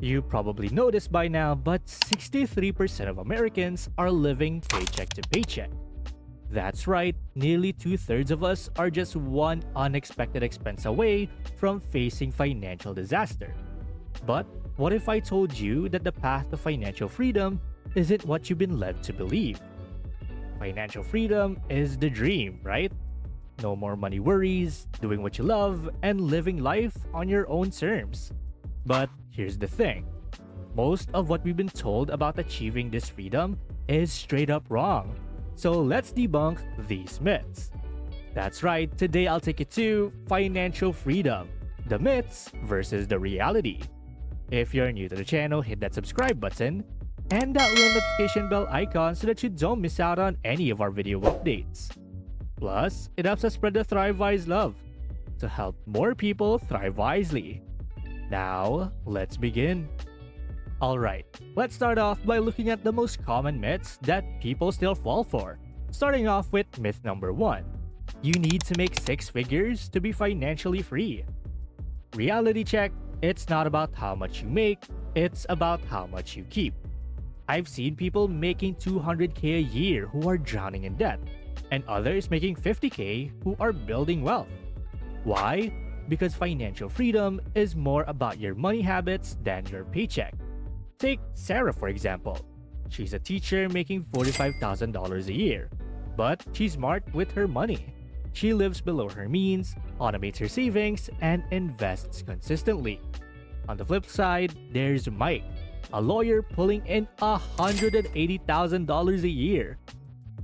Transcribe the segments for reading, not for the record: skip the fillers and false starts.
You probably noticed by now, but 63% of Americans are living paycheck to paycheck. That's right, nearly two-thirds of us are just one unexpected expense away from facing financial disaster. But what if I told you that the path to financial freedom isn't what you've been led to believe? Financial freedom is the dream, right? No more money worries, doing what you love, and living life on your own terms. But here's the thing, most of what we've been told about achieving this freedom is straight up wrong. So let's debunk these myths. That's right, today I'll take you to financial freedom, the myths versus the reality. If you're new to the channel, hit that subscribe button and that little notification bell icon so that you don't miss out on any of our video updates. Plus, it helps us spread the Thrive Wise love to help more people thrive wisely. Now, let's begin. Alright, let's start off by looking at the most common myths that people still fall for. Starting off with myth number 1. You need to make 6 figures to be financially free. Reality check, it's not about how much you make, it's about how much you keep. I've seen people making $200K a year who are drowning in debt, and others making $50K who are building wealth. Why? Because financial freedom is more about your money habits than your paycheck. Take Sarah for example. She's a teacher making $45,000 a year, but she's smart with her money. She lives below her means, automates her savings, and invests consistently. On the flip side, there's Mike, a lawyer pulling in $180,000 a year.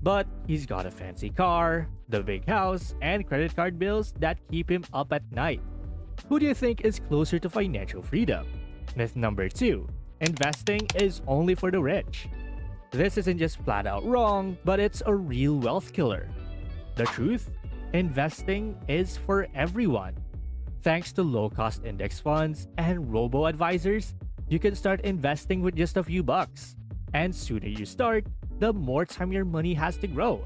But he's got a fancy car, the big house, and credit card bills that keep him up at night. Who do you think is closer to financial freedom? Myth number 2. Investing is only for the rich. This isn't just flat out wrong, but it's a real wealth killer. The truth? Investing is for everyone. Thanks to low-cost index funds and robo-advisors, you can start investing with just a few bucks. And sooner you start, the more time your money has to grow.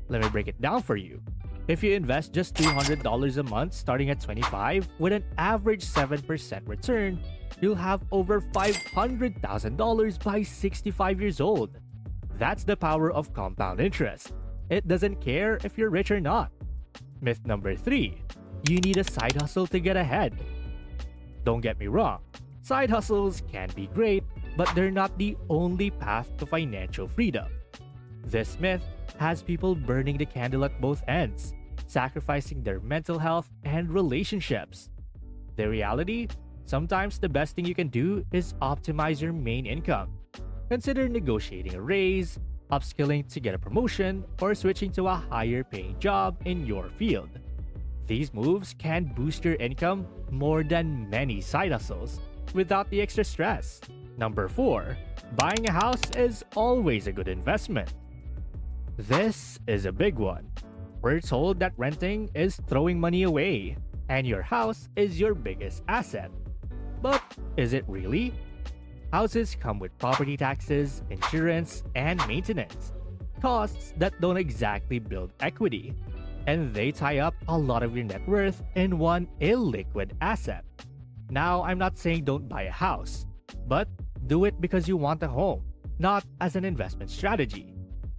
Let me break it down for you. If you invest just $200 a month starting at 25 with an average 7% return, you'll have over $500,000 by 65 years old. That's the power of compound interest. It doesn't care if you're rich or not. Myth number 3. You need a side hustle to get ahead. Don't get me wrong. Side hustles can be great, but they're not the only path to financial freedom. This myth has people burning the candle at both ends, sacrificing their mental health and relationships. The reality? Sometimes the best thing you can do is optimize your main income. Consider negotiating a raise, upskilling to get a promotion, or switching to a higher paying job in your field. These moves can boost your income more than many side hustles without the extra stress. Number 4. Buying a house is always a good investment. This is a big one. We're told that renting is throwing money away, and your house is your biggest asset. But is it really? Houses come with property taxes, insurance, and maintenance, costs that don't exactly build equity, and they tie up a lot of your net worth in one illiquid asset. Now, I'm not saying don't buy a house, but do it because you want a home, not as an investment strategy.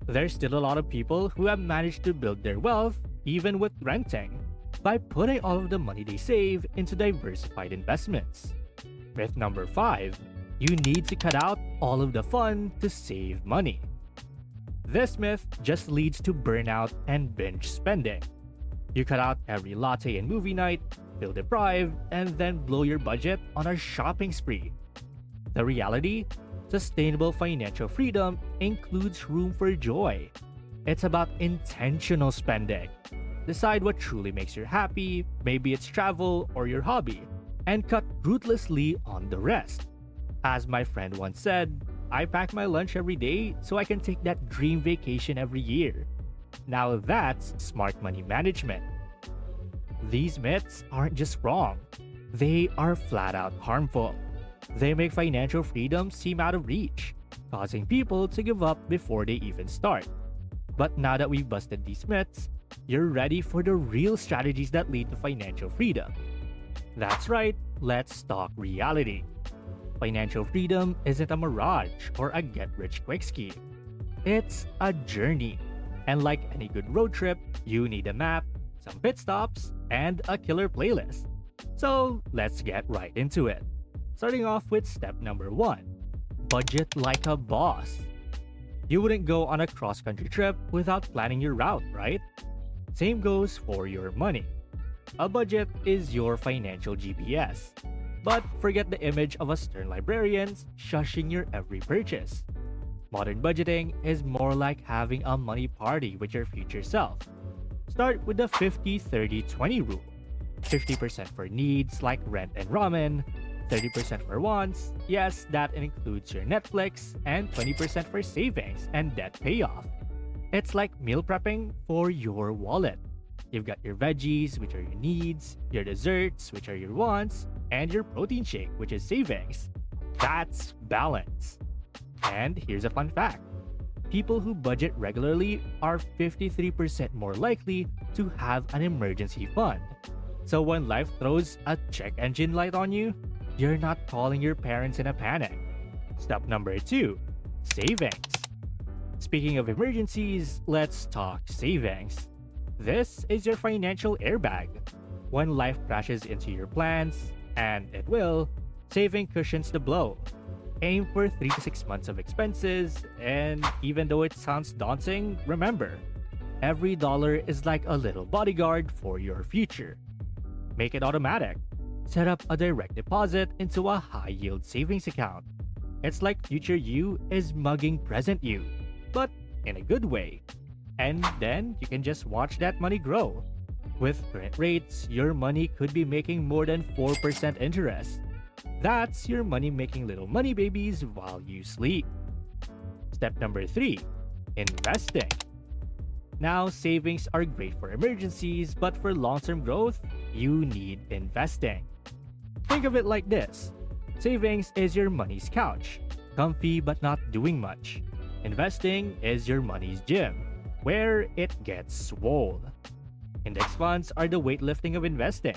There's still a lot of people who have managed to build their wealth even with renting by putting all of the money they save into diversified investments. Myth number 5. You need to cut out all of the fun to save money. This myth just leads to burnout and binge spending. You cut out every latte and movie night, feel deprived, and then blow your budget on a shopping spree. The reality? Sustainable financial freedom includes room for joy. It's about intentional spending. Decide what truly makes you happy, maybe it's travel or your hobby, and cut ruthlessly on the rest. As my friend once said, I pack my lunch every day so I can take that dream vacation every year. Now that's smart money management. These myths aren't just wrong, they are flat out harmful. They make financial freedom seem out of reach, causing people to give up before they even start. But now that we've busted these myths, you're ready for the real strategies that lead to financial freedom. That's right, let's talk reality. Financial freedom isn't a mirage or a get rich quick scheme. It's a journey. And like any good road trip, you need a map, some pit stops, and a killer playlist. So let's get right into it. Starting off with step number 1, budget like a boss. You wouldn't go on a cross country trip without planning your route, right? Same goes for your money. A budget is your financial GPS. But forget the image of a stern librarian shushing your every purchase. Modern budgeting is more like having a money party with your future self. Start with the 50-30-20 rule. 50% for needs like rent and ramen, 30% for wants, yes, that includes your Netflix, and 20% for savings and debt payoff. It's like meal prepping for your wallet. You've got your veggies, which are your needs, your desserts, which are your wants, and your protein shake, which is savings. That's balance. And here's a fun fact. People who budget regularly are 53% more likely to have an emergency fund. So when life throws a check engine light on you, you're not calling your parents in a panic. Step number 2, savings. Speaking of emergencies, let's talk savings. This is your financial airbag. When life crashes into your plans, and it will, saving cushions the blow. Aim for 3 to 6 months of expenses, and even though it sounds daunting, remember, every dollar is like a little bodyguard for your future. Make it automatic. Set up a direct deposit into a high-yield savings account. It's like future you is mugging present you, but in a good way. And then you can just watch that money grow. With current rates, your money could be making more than 4% interest. That's your money making little money babies while you sleep. Step number 3, investing. Now, savings are great for emergencies, but for long-term growth, you need investing. Think of it like this. Savings is your money's couch, comfy but not doing much. Investing is your money's gym, where it gets swole. Index funds are the weightlifting of investing.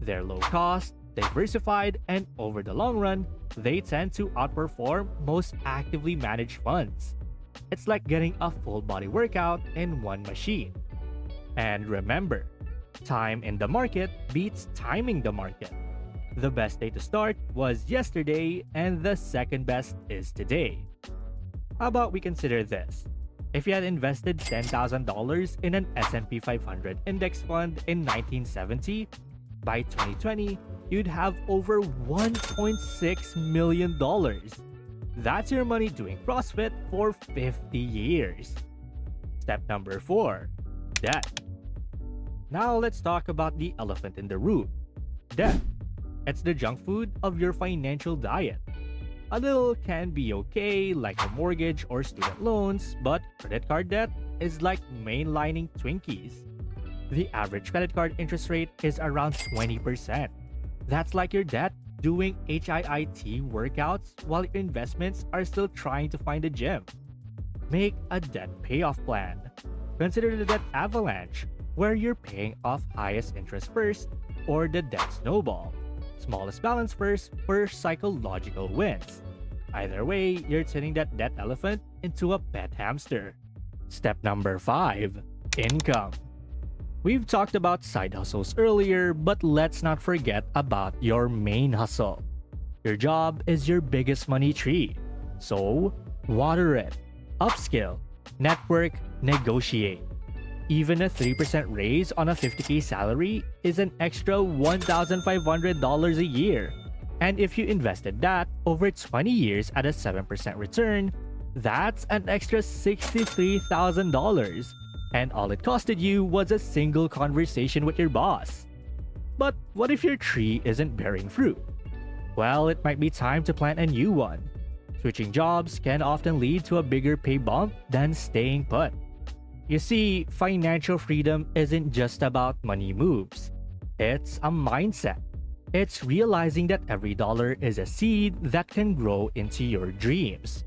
They're low cost, diversified, and over the long run, they tend to outperform most actively managed funds. It's like getting a full body workout in one machine. And remember, time in the market beats timing the market. The best day to start was yesterday, and the second best is today. How about we consider this? If you had invested $10,000 in an S&P 500 index fund in 1970, by 2020, you'd have over $1.6 million. That's your money doing CrossFit for 50 years. Step number 4, debt. Now let's talk about the elephant in the room, debt. It's the junk food of your financial diet. A little can be okay, like a mortgage or student loans, but credit card debt is like mainlining Twinkies. The average credit card interest rate is around 20%. That's like your debt doing HIIT workouts while your investments are still trying to find a gym. Make a debt payoff plan. Consider the debt avalanche, where you're paying off highest interest first, or the debt snowball. Smallest balance first for psychological wins. Either way, you're turning that debt elephant into a pet hamster. Step number 5, income. We've talked about side hustles earlier, but let's not forget about your main hustle. Your job is your biggest money tree. So, water it, upskill, network, negotiate. Even a 3% raise on a 50K salary is an extra $1,500 a year. And if you invested that over 20 years at a 7% return, that's an extra $63,000. And all it costed you was a single conversation with your boss. But what if your tree isn't bearing fruit? Well, it might be time to plant a new one. Switching jobs can often lead to a bigger pay bump than staying put. You see, financial freedom isn't just about money moves. It's a mindset. It's realizing that every dollar is a seed that can grow into your dreams.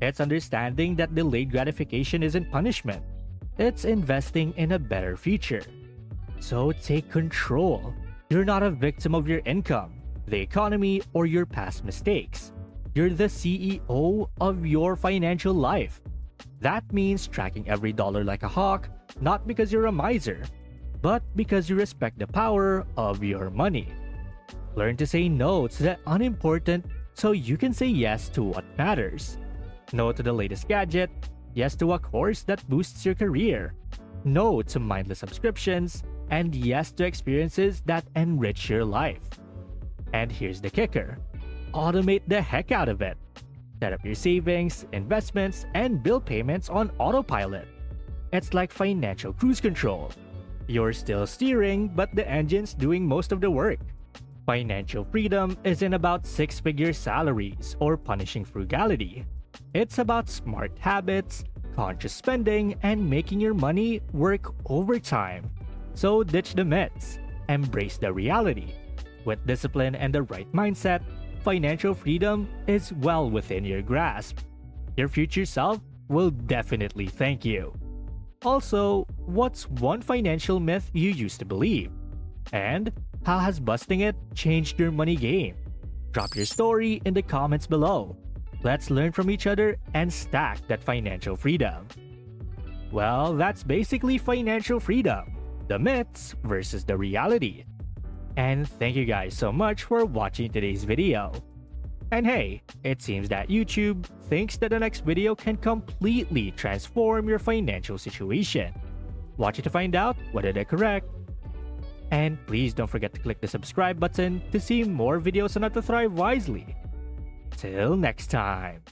It's understanding that delayed gratification isn't punishment. It's investing in a better future. So take control. You're not a victim of your income, the economy, or your past mistakes. you're the CEO of your financial life. That means tracking every dollar like a hawk, not because you're a miser, but because you respect the power of your money. Learn to say no to the unimportant so you can say yes to what matters. No to the latest gadget, yes to a course that boosts your career. No to mindless subscriptions, and yes to experiences that enrich your life. And here's the kicker: automate the heck out of it. Set up your savings, investments, and bill payments on autopilot. It's like financial cruise control. You're still steering, but the engine's doing most of the work. Financial freedom isn't about six-figure salaries or punishing frugality. It's about smart habits, conscious spending, and making your money work overtime. So ditch the myths, embrace the reality. With discipline and the right mindset, financial freedom is well within your grasp. Your future self will definitely thank you. Also, what's one financial myth you used to believe? And how has busting it changed your money game? Drop your story in the comments below. Let's learn from each other and stack that financial freedom. Well, that's basically financial freedom. The myths versus the reality. And thank you guys so much for watching today's video. And hey, it seems that YouTube thinks that the next video can completely transform your financial situation. Watch it to find out whether they're correct. And please don't forget to click the subscribe button to see more videos on how to thrive wisely. Till next time.